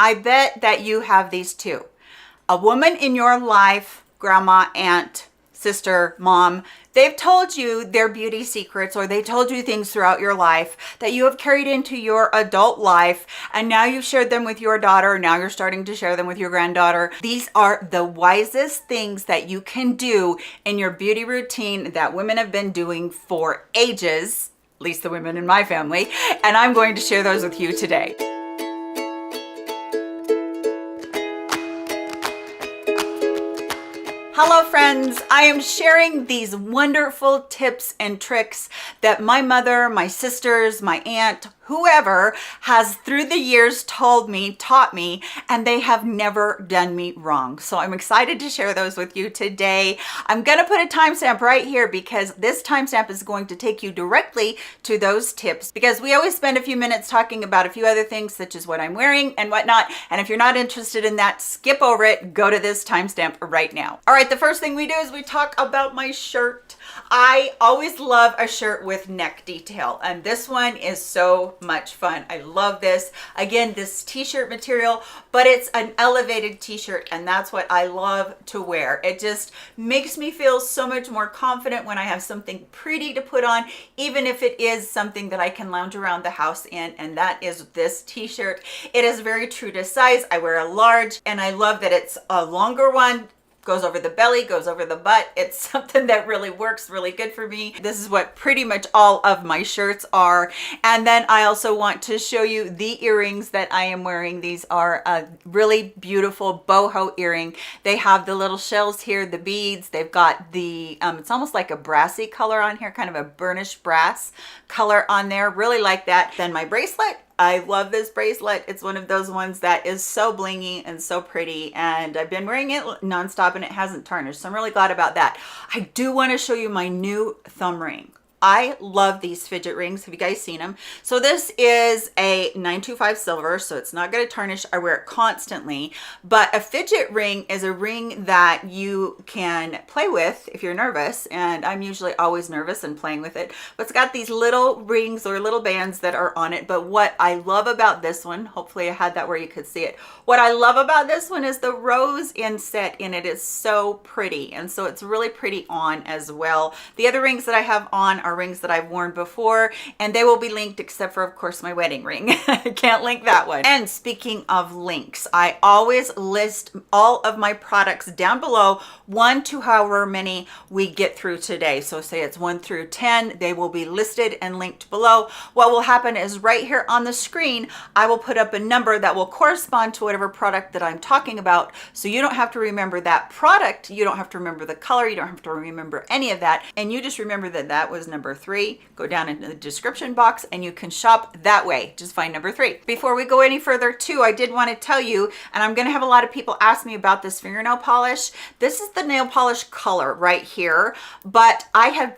I bet that you have these too. A woman in your life, grandma, aunt, sister, mom, they've told you their beauty secrets, or they told you things throughout your life that you have carried into your adult life, and now you've shared them with your daughter. Now you're starting to share them with your granddaughter. These are the wisest things that you can do in your beauty routine that women have been doing for ages, at least the women in my family, and I'm going to share those with you today. Hello friends, I am sharing these wonderful tips and tricks that my mother, my sisters, my aunt, whoever has through the years told me, taught me, and they have never done me wrong. So I'm excited to share those with you today. I'm gonna put a timestamp right here because this timestamp is going to take you directly to those tips, because we always spend a few minutes talking about a few other things such as what I'm wearing and whatnot. And if you're not interested in that, skip over it, go to this timestamp right now. All right, the first thing we do is we talk about my shirt. I always love a shirt with neck detail, and this one is so much fun. I love this. Again, this t-shirt material, but it's an elevated t-shirt, and that's what I love to wear. It just makes me feel so much more confident when I have something pretty to put on, even if it is something that I can lounge around the house in, and that is this t-shirt. It is very true to size. I wear a large, and I love that it's a longer one. Goes over the belly, goes over the butt. It's something that really works really good for me. This is what pretty much all of my shirts are. And then I also want to show you the earrings that I am wearing. These are a really beautiful boho earring. They have the little shells here, the beads. They've got the, it's almost like a brassy color on here, kind of a burnished brass color on there. Really like that. Then my bracelet. I love this bracelet. It's one of those ones that is so blingy and so pretty, and I've been wearing it nonstop and it hasn't tarnished, so I'm really glad about that. I do want to show you my new thumb ring. I love these fidget rings. Have you guys seen them? So this is a 925 silver, so it's not going to tarnish. I wear it constantly, but a fidget ring is a ring that you can play with if you're nervous, and I'm usually always nervous and playing with it, but it's got these little rings or little bands that are on it. But what I love about this one, hopefully I had that where you could see it. What I love about this one is the rose inset in it is so pretty, and so it's really pretty on as well. The other rings that I have on are rings that I've worn before, and they will be linked except for, of course, my wedding ring. I can't link that one. And speaking of links, I always list all of my products down below, 1 to however many we get through today. So say it's 1 through 10, they will be listed and linked below. What will happen is right here on the screen, I will put up a number that will correspond to whatever product that I'm talking about. So you don't have to remember that product. You don't have to remember the color. You don't have to remember any of that. And you just remember that that was number 3. Go down into the description box and you can shop that way. Just find number 3. Before we go any further too, I did want to tell you, and I'm going to have a lot of people ask me about this fingernail polish. This is the nail polish color right here, but I have,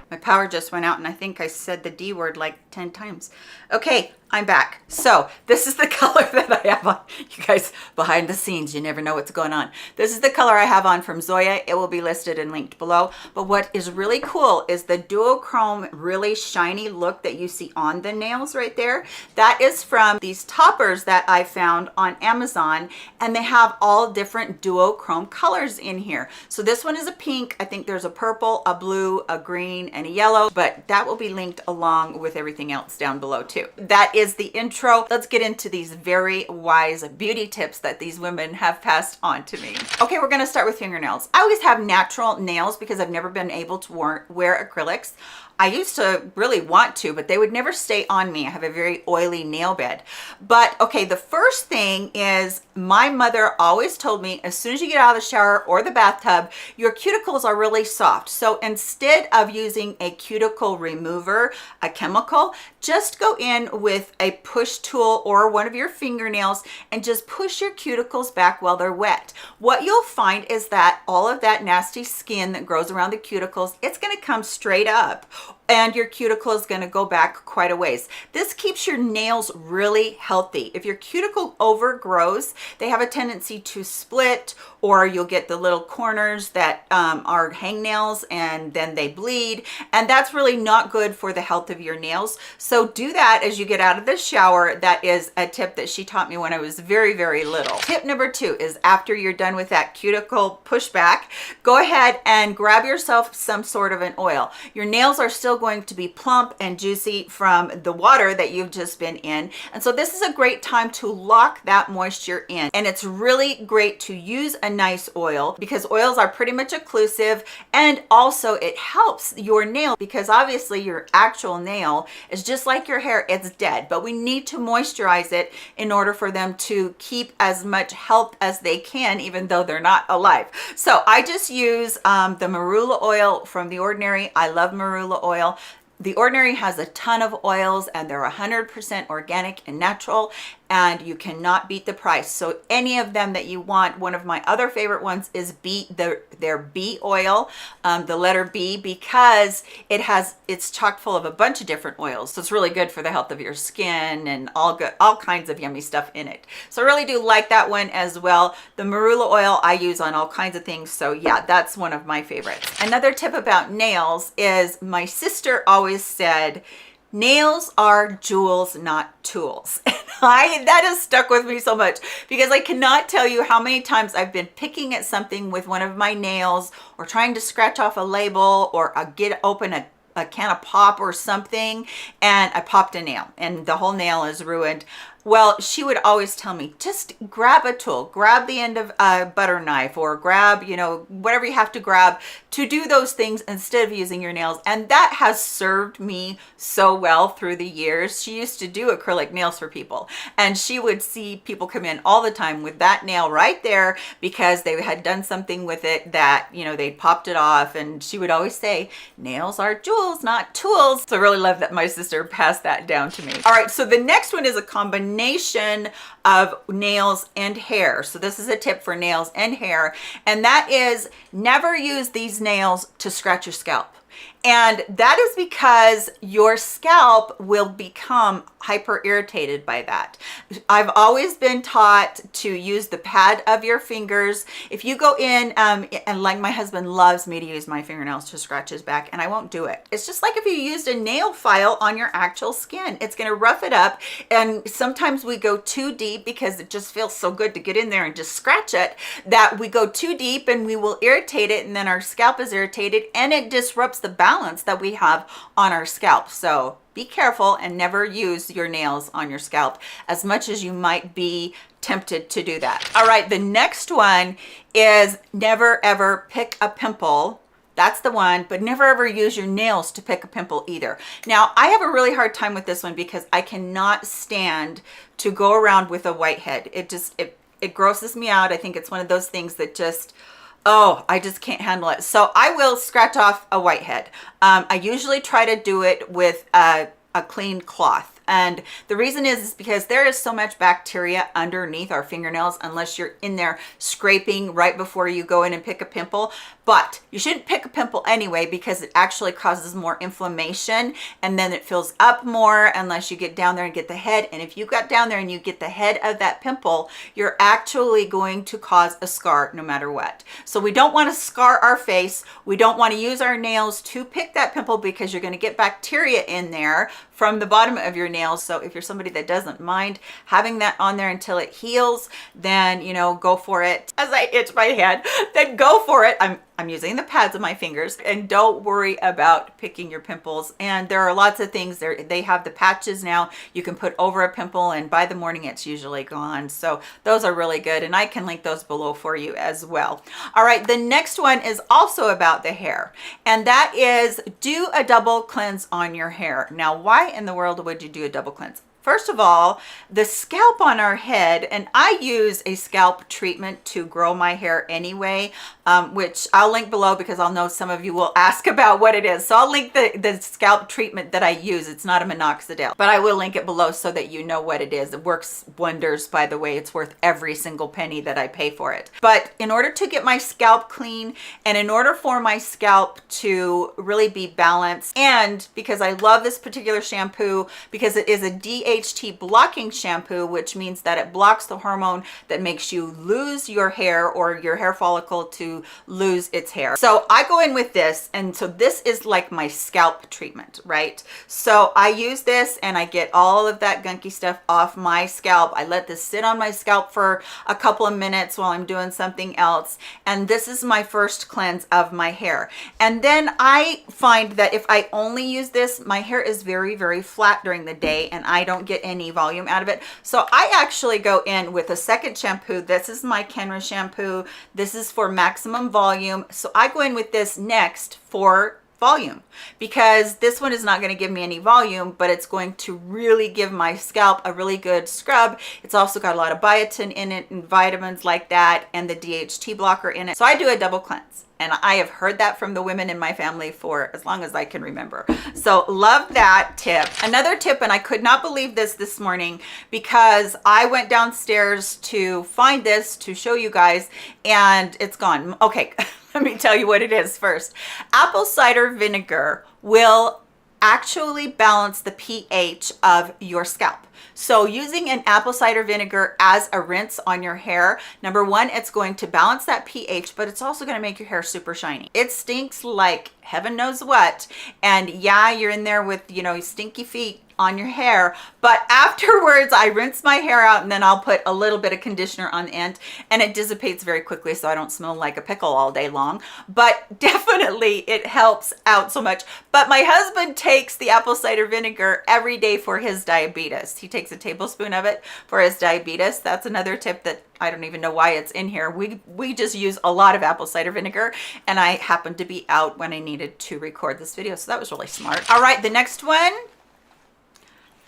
my power just went out and I think I said the D word like 10 times. Okay, I'm back. So this is the color that I have on. You guys, behind the scenes, you never know what's going on. This is the color I have on from Zoya. It will be listed and linked below. But what is really cool is the duochrome, really shiny look that you see on the nails right there. That is from these toppers that I found on Amazon, and they have all different duochrome colors in here. So this one is a pink. I think there's a purple, a blue, a green, and a yellow, but that will be linked along with everything else down below too. That is the intro. Let's get into these very wise beauty tips that these women have passed on to me. Okay, we're gonna start with fingernails. I always have natural nails because I've never been able to wear acrylics. I used to really want to, but they would never stay on me. I have a very oily nail bed. But okay, the first thing is my mother always told me as soon as you get out of the shower or the bathtub, your cuticles are really soft. So instead of using a cuticle remover, a chemical, just go in with a push tool or one of your fingernails and just push your cuticles back while they're wet. What you'll find is that all of that nasty skin that grows around the cuticles, it's gonna come straight up. and your cuticle is going to go back quite a ways. This keeps your nails really healthy. If your cuticle overgrows, they have a tendency to split, or you'll get the little corners that are hangnails and then they bleed, and that's really not good for the health of your nails. So do that as you get out of the shower. That is a tip that she taught me when I was very, very little. Tip number 2 is after you're done with that cuticle pushback, go ahead and grab yourself some sort of an oil. Your nails are still going to be plump and juicy from the water that you've just been in. And so this is a great time to lock that moisture in. And it's really great to use a nice oil because oils are pretty much occlusive, and also it helps your nail because obviously your actual nail is just like your hair, it's dead, but we need to moisturize it in order for them to keep as much health as they can, even though they're not alive. So I just use the marula oil from The Ordinary. I love marula oil. The Ordinary has a ton of oils and they're 100% organic and natural, and you cannot beat the price. So any of them that you want. One of my other favorite ones is their bee oil, the letter B, because it's chock full of a bunch of different oils. So it's really good for the health of your skin and all kinds of yummy stuff in it. So I really do like that one as well. The marula oil I use on all kinds of things. So yeah, that's one of my favorites. Another tip about nails is my sister always said, nails are jewels, not tools. And that has stuck with me so much because I cannot tell you how many times I've been picking at something with one of my nails or trying to scratch off a label or get open a can of pop or something, and I popped a nail and the whole nail is ruined. Well, she would always tell me, just grab a tool, grab the end of a butter knife, or grab, whatever you have to grab to do those things instead of using your nails. And that has served me so well through the years. She used to do acrylic nails for people, and she would see people come in all the time with that nail right there because they had done something with it that, they'd popped it off. And she would always say, nails are jewels, not tools. So I really love that my sister passed that down to me. All right, so the next one is a combination of nails and hair. So this is a tip for nails and hair, and that is never use these nails to scratch your scalp. And that is because your scalp will become hyper irritated by that. I've always been taught to use the pad of your fingers. If you go in, and like my husband loves me to use my fingernails to scratch his back, and I won't do it. It's just like if you used a nail file on your actual skin, it's going to rough it up. And sometimes we go too deep because it just feels so good to get in there and just scratch it, that we go too deep and we will irritate it, and then our scalp is irritated and it disrupts the balance that we have on our scalp. So be careful and never use your nails on your scalp as much as you might be tempted to do that. All right, the next one is never ever pick a pimple. That's the one, but never ever use your nails to pick a pimple either. Now, I have a really hard time with this one because I cannot stand to go around with a whitehead. It grosses me out. I think it's one of those things that just, I just can't handle it. So I will scratch off a whitehead. I usually try to do it with a clean cloth. And the reason is because there is so much bacteria underneath our fingernails unless you're in there scraping right before you go in and pick a pimple. But you shouldn't pick a pimple anyway because it actually causes more inflammation, and then it fills up more unless you get down there and get the head. And if you got down there and you get the head of that pimple, you're actually going to cause a scar no matter what. So we don't want to scar our face. We don't want to use our nails to pick that pimple because you're going to get bacteria in there from the bottom of your nails. So if you're somebody that doesn't mind having that on there until it heals, then go for it. As I itch my hand, then go for it. I'm using the pads of my fingers, and don't worry about picking your pimples. And there are lots of things there. They have the patches now you can put over a pimple, and by the morning it's usually gone. So those are really good, and I can link those below for you as well. All right, the next one is also about the hair, and that is do a double cleanse on your hair. Now, why in the world would you do a double cleanse? First of all, the scalp on our head, and I use a scalp treatment to grow my hair anyway. which I'll link below because I'll know some of you will ask about what it is. So I'll link the scalp treatment that I use. It's not a minoxidil, but I will link it below so that you know what it is. It works wonders, by the way. It's worth every single penny that I pay for it. But in order to get my scalp clean and in order for my scalp to really be balanced, and because I love this particular shampoo because it is a DHT blocking shampoo, which means that it blocks the hormone that makes you lose your hair or your hair follicle to lose its hair. So I go in with this, and so this is like my scalp treatment, right? So I use this and I get all of that gunky stuff off my scalp. I let this sit on my scalp for a couple of minutes while I'm doing something else, and this is my first cleanse of my hair. And then I find that if I only use this, my hair is very, very flat during the day and I don't get any volume out of it. So I actually go in with a second shampoo. This is my Kenra shampoo. This is for maximum volume. So I go in with this next for volume because this one is not going to give me any volume, but it's going to really give my scalp a really good scrub. It's also got a lot of biotin in it and vitamins like that, and the DHT blocker in it. So I do a double cleanse. And I have heard that from the women in my family for as long as I can remember. So love that tip. Another tip, and I could not believe this morning because I went downstairs to find this to show you guys and it's gone. Okay, let me tell you what it is first. Apple cider vinegar will actually balance the pH of your scalp. So using an apple cider vinegar as a rinse on your hair, number one, it's going to balance that pH, but it's also going to make your hair super shiny. It stinks like heaven knows what. And yeah, you're in there with, you know, stinky feet on your hair, but afterwards I rinse my hair out and then I'll put a little bit of conditioner on the end and it dissipates very quickly so I don't smell like a pickle all day long. But definitely it helps out so much. But my husband takes the apple cider vinegar every day for his diabetes. He takes a tablespoon of it for his diabetes. That's another tip that I don't even know why it's in here. We just use a lot of apple cider vinegar, and I happened to be out when I needed to record this video, so that was really smart. All right, the next one.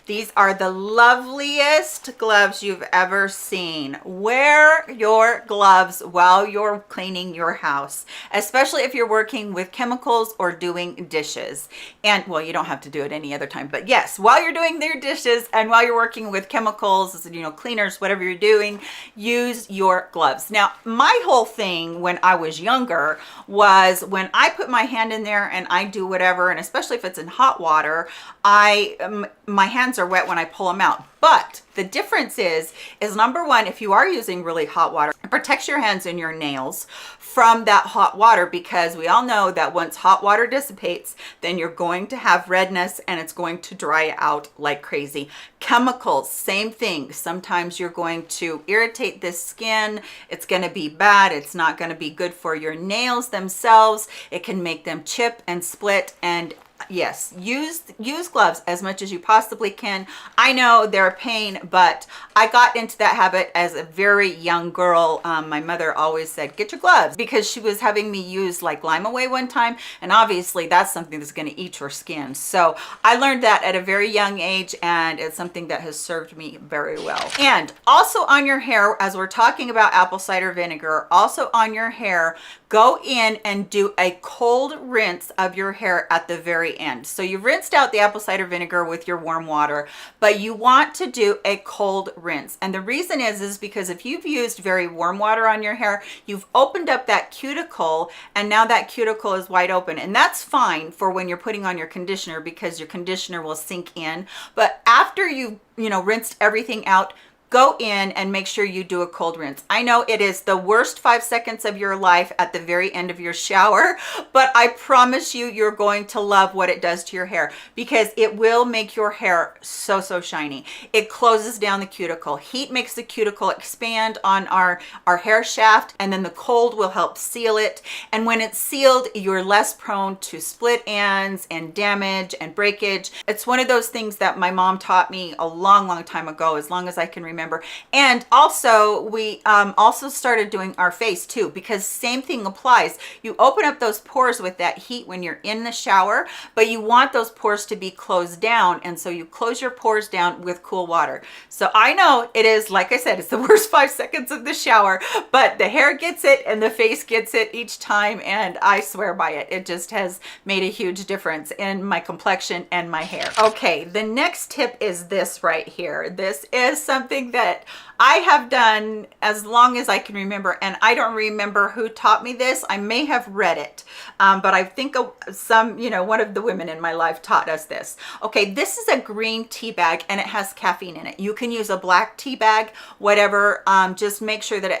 These are the loveliest gloves you've ever seen. Wear your gloves while you're cleaning your house, especially if you're working with chemicals or doing dishes. And well, you don't have to do it any other time, but yes, while you're doing your dishes and while you're working with chemicals, you know, cleaners, whatever you're doing, use your gloves. Now, my whole thing when I was younger was when I put my hand in there and I do whatever, and especially if it's in hot water, my hands are wet when I pull them out. But the difference is number one, if you are using really hot water, it protects your hands and your nails from that hot water, because we all know that once hot water dissipates, then you're going to have redness and it's going to dry out like crazy. Chemicals, same thing. Sometimes you're going to irritate this skin. It's going to be bad. It's not going to be good for your nails themselves. It can make them chip and split. And yes, use gloves as much as you possibly can. I know they're a pain, but I got into that habit as a very young girl. My mother always said, get your gloves, because she was having me use like Lime Away one time, and obviously that's something that's going to eat your skin. So I learned that at a very young age, and it's something that has served me very well. And also on your hair, as we're talking about apple cider vinegar, also on your hair, go in and do a cold rinse of your hair at the very end. So you rinsed out the apple cider vinegar with your warm water, but you want to do a cold rinse. And the reason is because if you've used very warm water on your hair, you've opened up that cuticle, and now that cuticle is wide open. And that's fine for when you're putting on your conditioner, because your conditioner will sink in. But after you rinsed everything out, go in and make sure you do a cold rinse. I know it is the worst 5 seconds of your life at the very end of your shower, but I promise you, you're going to love what it does to your hair, because it will make your hair so shiny. It closes down the cuticle. Heat makes the cuticle expand on our hair shaft, and then the cold will help seal it. And when it's sealed, you're less prone to split ends and damage and breakage. It's one of those things that my mom taught me a long time ago, as long as I can remember. remember. And also we also started doing our face too, because same thing applies. You open up those pores with that heat when you're in the shower, but you want those pores to be closed down, and so you close your pores down with cool water. So I know it is, like I said, it's the worst 5 seconds of the shower, but the hair gets it and the face gets it each time, and I swear by it. It just has made a huge difference in my complexion and my hair. Okay, the next tip is this right here. This is something that I have done as long as I can remember, and I don't remember who taught me this. I may have read it, but I think one of the women in my life taught us this. Okay, this is a green tea bag, and it has caffeine in it. You can use a black tea bag, whatever. Just make sure that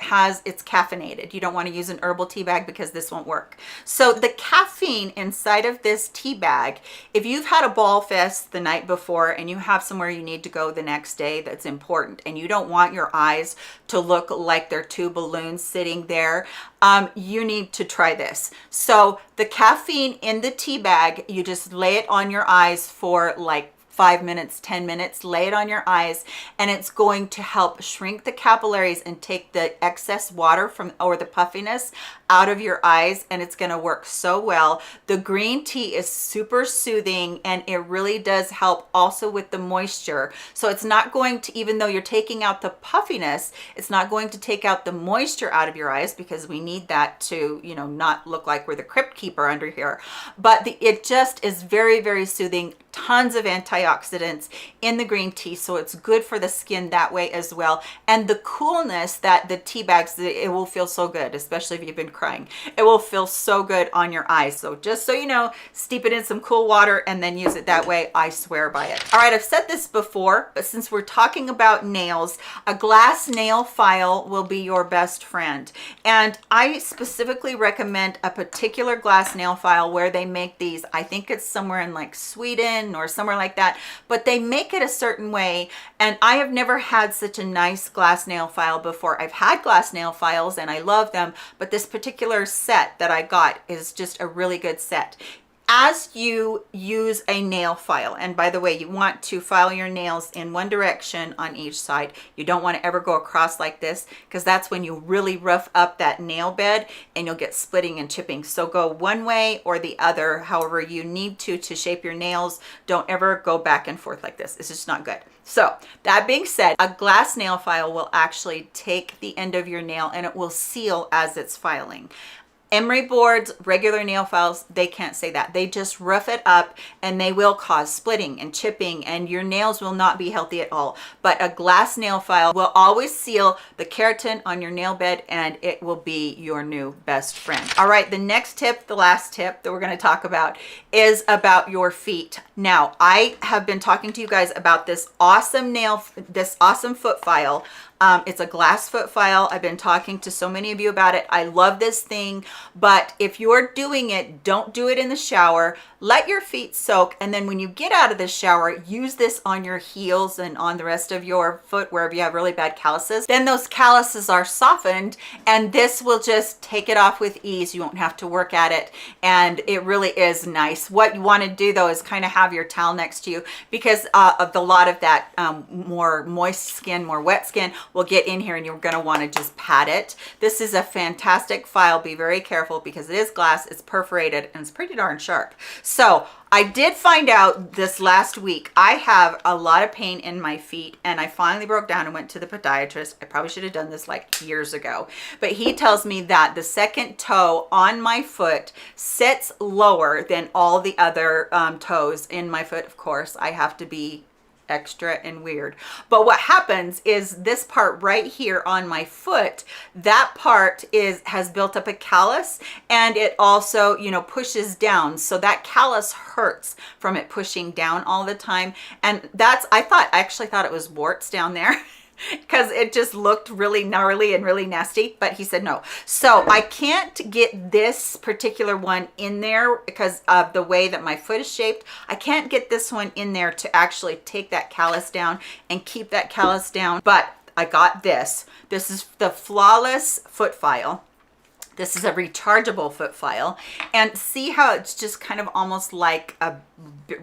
it's caffeinated. You don't want to use an herbal tea bag because this won't work. So the caffeine inside of this tea bag, if you've had a ball fest the night before and you have somewhere you need to go the next day that's important, and you don't want your eyes to look like they're two balloons sitting there, you need to try this. So the caffeine in the tea bag, you just lay it on your eyes for like 5 minutes, 10 minutes, lay it on your eyes, and it's going to help shrink the capillaries and take the excess water or the puffiness out of your eyes, and it's going to work so well. The green tea is super soothing, and it really does help also with the moisture. So it's not going to, even though you're taking out the puffiness, it's not going to take out the moisture out of your eyes, because we need that to, not look like we're the crypt keeper under here. But it just is very, very soothing. Tons of antioxidants in the green tea, so it's good for the skin that way as well. And the coolness that the tea bags, it will feel so good, especially if you've been crying. It will feel so good on your eyes. So just so you know, steep it in some cool water and then use it that way. I swear by it. All right, I've said this before, but since we're talking about nails, a glass nail file will be your best friend. And I specifically recommend a particular glass nail file where they make these. I think it's somewhere in like Sweden or somewhere like that, but they make it a certain way, and I have never had such a nice glass nail file before. I've had glass nail files and I love them, but this particular set that I got is just a really good set. As you use a nail file, and by the way, you want to file your nails in one direction on each side. You don't want to ever go across like this, because that's when you really rough up that nail bed and you'll get splitting and chipping. So go one way or the other, however you need to shape your nails. Don't ever go back and forth like this. It's just not good. So that being said, a glass nail file will actually take the end of your nail and it will seal as it's filing. Emery boards, regular nail files, they can't say that. They just rough it up and they will cause splitting and chipping, and your nails will not be healthy at all. But a glass nail file will always seal the keratin on your nail bed, and it will be your new best friend. All right, the next tip, the last tip that we're going to talk about is about your feet. Now, I have been talking to you guys about this awesome foot file. It's a glass foot file. I've been talking to so many of you about it. I love this thing, but if you're doing it, don't do it in the shower. Let your feet soak, and then when you get out of the shower, use this on your heels and on the rest of your foot wherever you have really bad calluses. Then those calluses are softened, and this will just take it off with ease. You won't have to work at it, and it really is nice. What you want to do though is kind of have your towel next to you, because of a lot of that more moist skin, more wet skin will get in here, and you're going to want to just pat it. This is a fantastic file. Be very careful because it is glass, it's perforated, and it's pretty darn sharp. So I did find out this last week, I have a lot of pain in my feet, and I finally broke down and went to the podiatrist. I probably should have done this like years ago, but he tells me that the second toe on my foot sits lower than all the other toes in my foot. Of course, I have to be extra and weird, but what happens is this part right here on my foot, that part has built up a callus, and it also pushes down, so that callus hurts from it pushing down all the time. And I actually thought it was warts down there because it just looked really gnarly and really nasty, but he said no. So I can't get this particular one in there because of the way that my foot is shaped. I can't get this one in there to actually take that callus down and keep that callus down, but I got this. This is the Flawless Foot File. This is a rechargeable foot file, and see how it's just kind of almost like a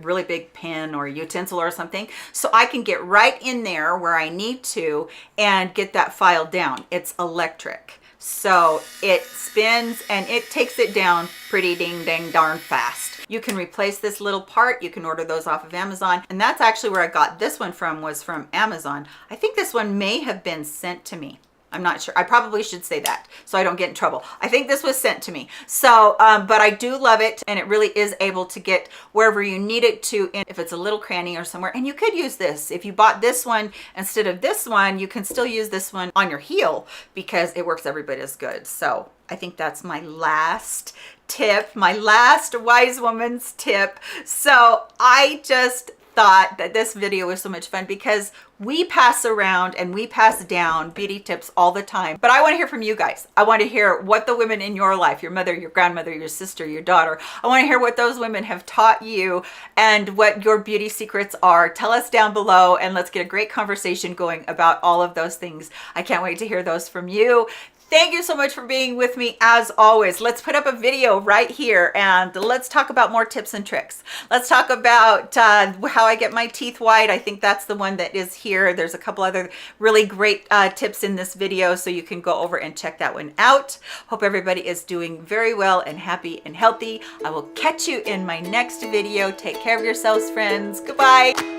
really big pen or utensil or something. So I can get right in there where I need to and get that file down. It's electric. So it spins and it takes it down pretty ding dang darn fast. You can replace this little part. You can order those off of Amazon. And that's actually where I got this one from, was from Amazon. I think this one may have been sent to me. I'm not sure. I probably should say that so I don't get in trouble. I think this was sent to me. So, but I do love it, and it really is able to get wherever you need it to, if it's a little cranny or somewhere. And you could use this. If you bought this one instead of this one, you can still use this one on your heel because it works every bit as good. So I think that's my last tip, my last wise woman's tip. So I just thought that this video was so much fun because we pass around and we pass down beauty tips all the time, but I want to hear from you guys. I want to hear what the women in your life, your mother, your grandmother, your sister, your daughter, I want to hear what those women have taught you and what your beauty secrets are. Tell us down below and let's get a great conversation going about all of those things. I can't wait to hear those from you. Thank you so much for being with me as always. Let's put up a video right here and let's talk about more tips and tricks. Let's talk about how I get my teeth white. I think that's the one that is here. There's a couple other really great tips in this video, so you can go over and check that one out. Hope everybody is doing very well and happy and healthy. I will catch you in my next video. Take care of yourselves, friends. Goodbye.